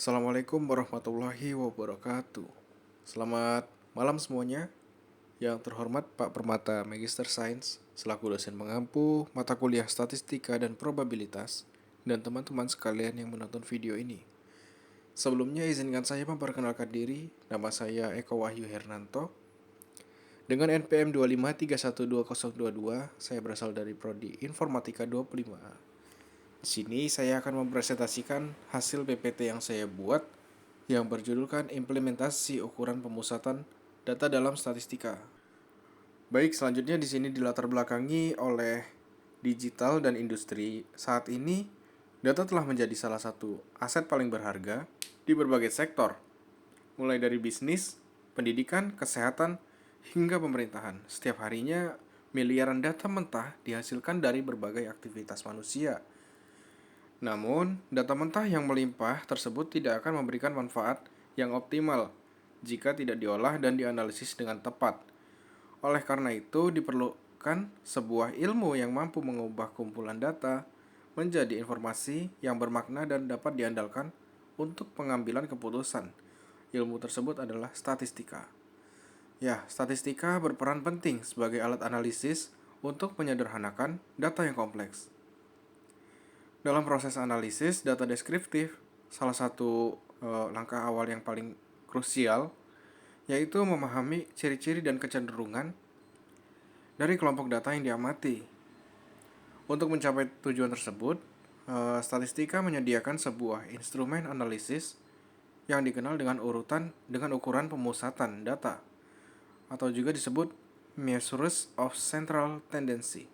Assalamualaikum warahmatullahi wabarakatuh. Selamat malam semuanya. Yang terhormat Pak Permata Magister Sains selaku dosen mengampu mata kuliah statistika dan probabilitas dan teman-teman sekalian yang menonton video ini. Sebelumnya izinkan saya memperkenalkan diri. Nama saya Eko Wahyu Hernanto. Dengan NPM 253120022, saya berasal dari prodi Informatika 25A. Di sini saya akan mempresentasikan hasil PPT yang saya buat yang berjudulkan Implementasi Ukuran Pemusatan Data dalam Statistika. Baik, selanjutnya di sini dilatar belakangi oleh digital dan industri. Saat ini, data telah menjadi salah satu aset paling berharga di berbagai sektor, mulai dari bisnis, pendidikan, kesehatan, hingga pemerintahan. Setiap harinya, miliaran data mentah dihasilkan dari berbagai aktivitas manusia. Namun, data mentah yang melimpah tersebut tidak akan memberikan manfaat yang optimal jika tidak diolah dan dianalisis dengan tepat. Oleh karena itu, diperlukan sebuah ilmu yang mampu mengubah kumpulan data menjadi informasi yang bermakna dan dapat diandalkan untuk pengambilan keputusan. Ilmu tersebut adalah statistika. Ya, statistika berperan penting sebagai alat analisis untuk menyederhanakan data yang kompleks. Dalam proses analisis data deskriptif, salah satu langkah awal yang paling krusial yaitu memahami ciri-ciri dan kecenderungan dari kelompok data yang diamati. Untuk mencapai tujuan tersebut, statistika menyediakan sebuah instrumen analisis yang dikenal dengan ukuran pemusatan data atau juga disebut measures of central tendency,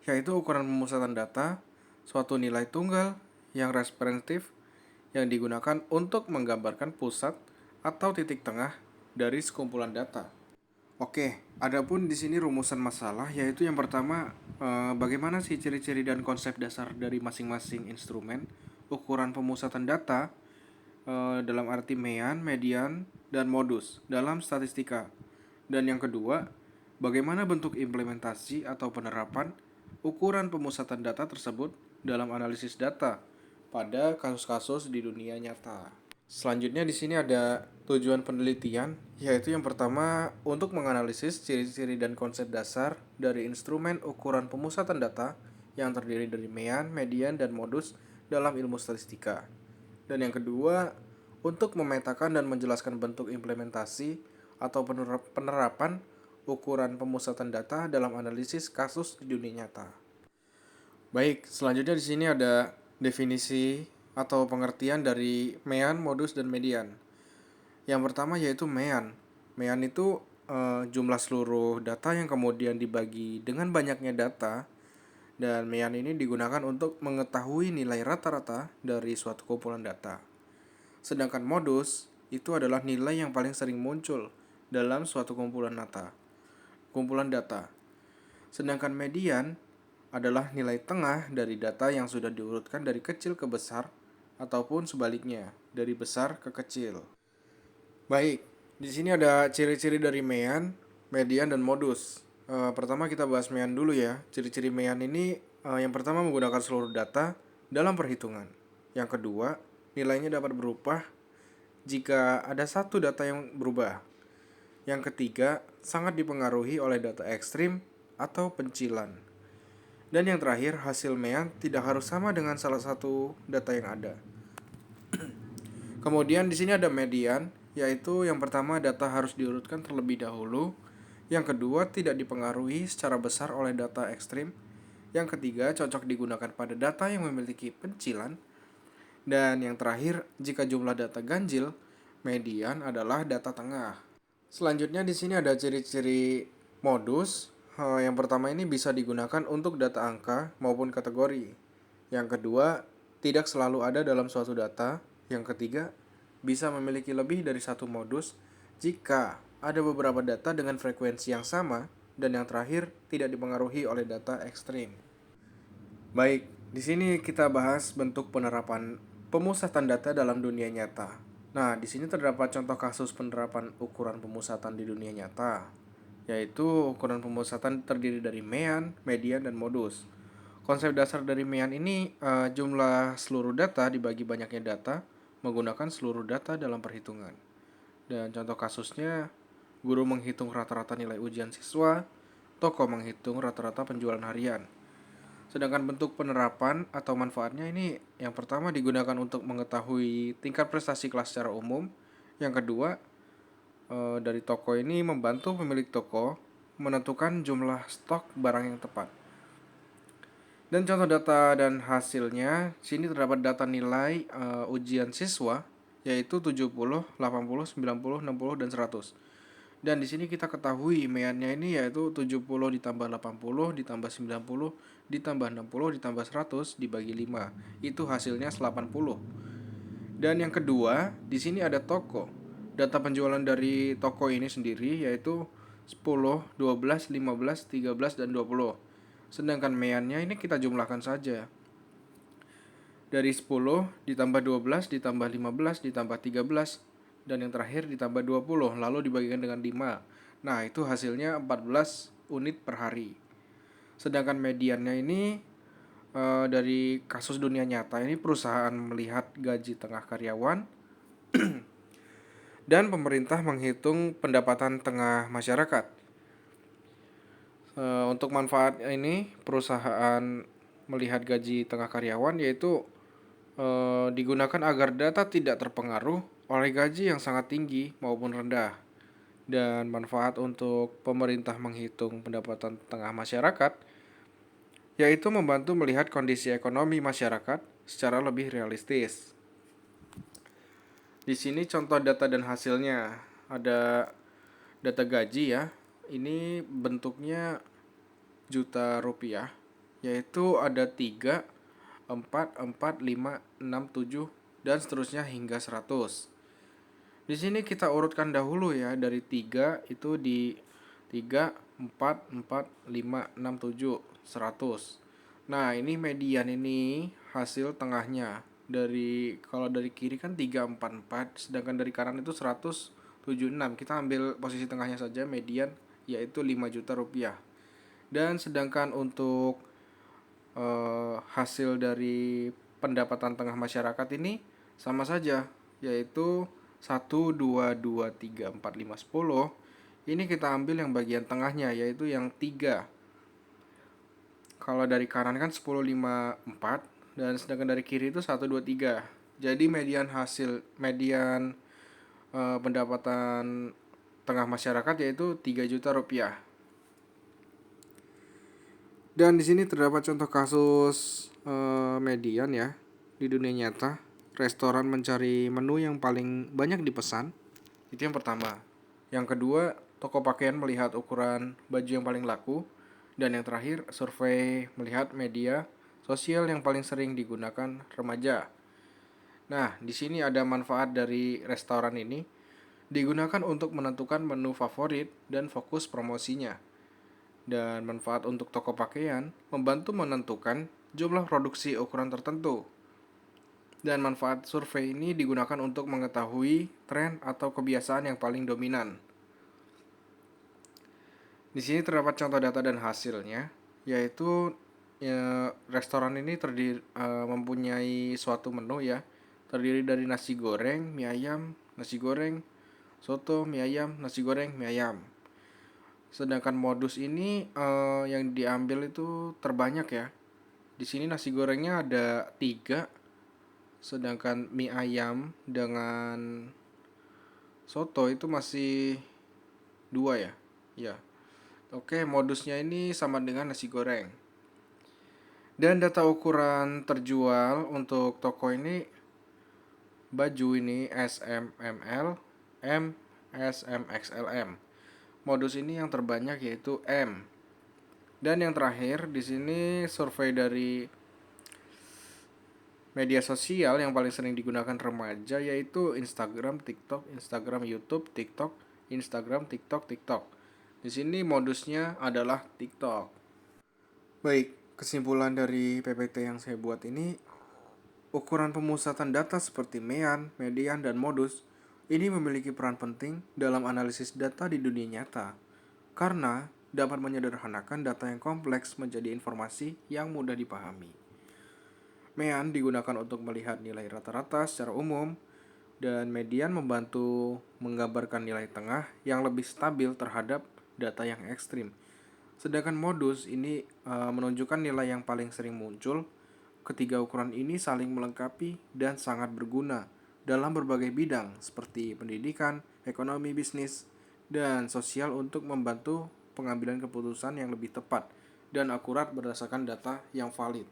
yaitu ukuran pemusatan data, suatu nilai tunggal yang representatif yang digunakan untuk menggambarkan pusat atau titik tengah dari sekumpulan data. Oke, adapun di sini rumusan masalah yaitu yang pertama, bagaimana sih ciri-ciri dan konsep dasar dari masing-masing instrumen ukuran pemusatan data dalam arti mean, median, dan modus dalam statistika. Dan yang kedua, bagaimana bentuk implementasi atau penerapan ukuran pemusatan data tersebut dalam analisis data pada kasus-kasus di dunia nyata. Selanjutnya di sini ada tujuan penelitian, yaitu yang pertama untuk menganalisis ciri-ciri dan konsep dasar dari instrumen ukuran pemusatan data yang terdiri dari mean, median, dan modus dalam ilmu statistika. Dan yang kedua, untuk memetakan dan menjelaskan bentuk implementasi atau penerapan ukuran pemusatan data dalam analisis kasus di dunia nyata. Baik, selanjutnya di sini ada definisi atau pengertian dari mean, modus, dan median. Yang pertama yaitu mean. Mean itu jumlah seluruh data yang kemudian dibagi dengan banyaknya data, dan mean ini digunakan untuk mengetahui nilai rata-rata dari suatu kumpulan data. Sedangkan modus itu adalah nilai yang paling sering muncul dalam suatu kumpulan data. Sedangkan median adalah nilai tengah dari data yang sudah diurutkan dari kecil ke besar ataupun sebaliknya, dari besar ke kecil. Baik, di sini ada ciri-ciri dari mean, median, dan modus. Pertama kita bahas mean dulu ya. Ciri-ciri mean ini yang pertama menggunakan seluruh data dalam perhitungan. Yang kedua, nilainya dapat berubah jika ada satu data yang berubah. Yang ketiga, sangat dipengaruhi oleh data ekstrim atau pencilan. Dan yang terakhir, hasil mean tidak harus sama dengan salah satu data yang ada. Kemudian di sini ada median, yaitu yang pertama data harus diurutkan terlebih dahulu. Yang kedua, tidak dipengaruhi secara besar oleh data ekstrim. Yang ketiga, cocok digunakan pada data yang memiliki pencilan. Dan yang terakhir, jika jumlah data ganjil, median adalah data tengah. Selanjutnya di sini ada ciri-ciri modus. Yang pertama ini bisa digunakan untuk data angka maupun kategori. Yang kedua, tidak selalu ada dalam suatu data. Yang ketiga, bisa memiliki lebih dari satu modus jika ada beberapa data dengan frekuensi yang sama. Dan yang terakhir, tidak dipengaruhi oleh data ekstrim. Baik, di sini kita bahas bentuk penerapan pemusatan data dalam dunia nyata. Nah, di sini terdapat contoh kasus penerapan ukuran pemusatan di dunia nyata, yaitu ukuran pemusatan terdiri dari mean, median, dan modus. Konsep dasar dari mean ini jumlah seluruh data dibagi banyaknya data menggunakan seluruh data dalam perhitungan. Dan contoh kasusnya, guru menghitung rata-rata nilai ujian siswa, toko menghitung rata-rata penjualan harian. Sedangkan bentuk penerapan atau manfaatnya ini yang pertama digunakan untuk mengetahui tingkat prestasi kelas secara umum. Yang kedua, dari toko ini membantu pemilik toko menentukan jumlah stok barang yang tepat. Dan contoh data dan hasilnya, sini terdapat data nilai ujian siswa yaitu 70, 80, 90, 60 dan 100. Dan di sini kita ketahui meannya ini yaitu 70 ditambah 80 ditambah 90 ditambah 60 ditambah 100 dibagi 5. Itu hasilnya 80. Dan yang kedua, di sini ada toko. Data penjualan dari toko ini sendiri yaitu 10, 12, 15, 13 dan 20. Sedangkan meannya ini kita jumlahkan saja. Dari 10 ditambah 12 ditambah 15 ditambah 13 dan yang terakhir ditambah 20 lalu dibagikan dengan 5. Nah, itu hasilnya 14 unit per hari. Sedangkan mediannya ini dari kasus dunia nyata ini perusahaan melihat gaji tengah karyawan dan pemerintah menghitung pendapatan tengah masyarakat. Untuk manfaat ini perusahaan melihat gaji tengah karyawan yaitu digunakan agar data tidak terpengaruh oleh gaji yang sangat tinggi maupun rendah. Dan manfaat untuk pemerintah menghitung pendapatan tengah masyarakat yaitu membantu melihat kondisi ekonomi masyarakat secara lebih realistis. Di sini contoh data dan hasilnya. Ada data gaji ya. Ini bentuknya juta rupiah, yaitu ada 3, 4, 4, 5, 6, 7 dan seterusnya hingga 100. Di sini kita urutkan dahulu ya, dari 3 itu di 3, 4, 4, 5, 6, 7, 100. Nah, ini median ini hasil tengahnya. Kalau dari kiri kan 3, 4, 4, sedangkan dari kanan itu 100, 7, 6. Kita ambil posisi tengahnya saja, median yaitu 5 juta rupiah. Dan sedangkan untuk hasil dari pendapatan tengah masyarakat ini sama saja, yaitu 1, 2, 2, 3, 4, 5, 10. Ini kita ambil yang bagian tengahnya, yaitu yang 3. Kalau dari kanan kan 10, 5, 4. Dan sedangkan dari kiri itu 1, 2, 3. Jadi median pendapatan tengah masyarakat yaitu 3 juta rupiah. Dan di sini terdapat contoh kasus median ya di dunia nyata. Restoran mencari menu yang paling banyak dipesan. Itu yang pertama. Yang kedua, toko pakaian melihat ukuran baju yang paling laku. Dan yang terakhir, survei melihat media sosial yang paling sering digunakan remaja. Nah, di sini ada manfaat dari restoran ini. Digunakan untuk menentukan menu favorit dan fokus promosinya. Dan manfaat untuk toko pakaian membantu menentukan jumlah produksi ukuran tertentu. Dan manfaat survei ini digunakan untuk mengetahui tren atau kebiasaan yang paling dominan. Di sini terdapat contoh data dan hasilnya, yaitu restoran ini mempunyai suatu menu ya, terdiri dari nasi goreng, mie ayam, nasi goreng, soto, mie ayam, nasi goreng, mie ayam. Sedangkan modus ini yang diambil itu terbanyak ya. Di sini nasi gorengnya ada 3, sedangkan mie ayam dengan soto itu masih 2 ya. Ya. Oke, modusnya ini sama dengan nasi goreng. Dan data ukuran terjual untuk toko ini baju ini SMML, M, SMXLM. Modus ini yang terbanyak yaitu M. Dan yang terakhir di sini survei dari media sosial yang paling sering digunakan remaja yaitu Instagram, TikTok, Instagram, YouTube, TikTok, Instagram, TikTok, TikTok. Di sini modusnya adalah TikTok. Baik, kesimpulan dari PPT yang saya buat ini, ukuran pemusatan data seperti MEAN, median, dan modus ini memiliki peran penting dalam analisis data di dunia nyata, karena dapat menyederhanakan data yang kompleks menjadi informasi yang mudah dipahami. MEAN digunakan untuk melihat nilai rata-rata secara umum, Dan median membantu menggambarkan nilai tengah yang lebih stabil terhadap data yang ekstrim. Sedangkan modus ini menunjukkan nilai yang paling sering muncul. Ketiga ukuran ini saling melengkapi dan sangat berguna dalam berbagai bidang seperti pendidikan, ekonomi, bisnis, dan sosial untuk membantu pengambilan keputusan yang lebih tepat dan akurat berdasarkan data yang valid.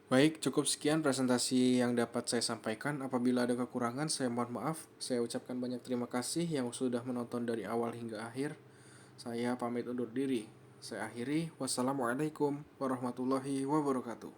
Baik, cukup sekian presentasi yang dapat saya sampaikan. Apabila ada kekurangan, saya mohon maaf. Saya ucapkan banyak terima kasih yang sudah menonton dari awal hingga akhir. Saya pamit undur diri. Saya akhiri. Wassalamualaikum warahmatullahi wabarakatuh.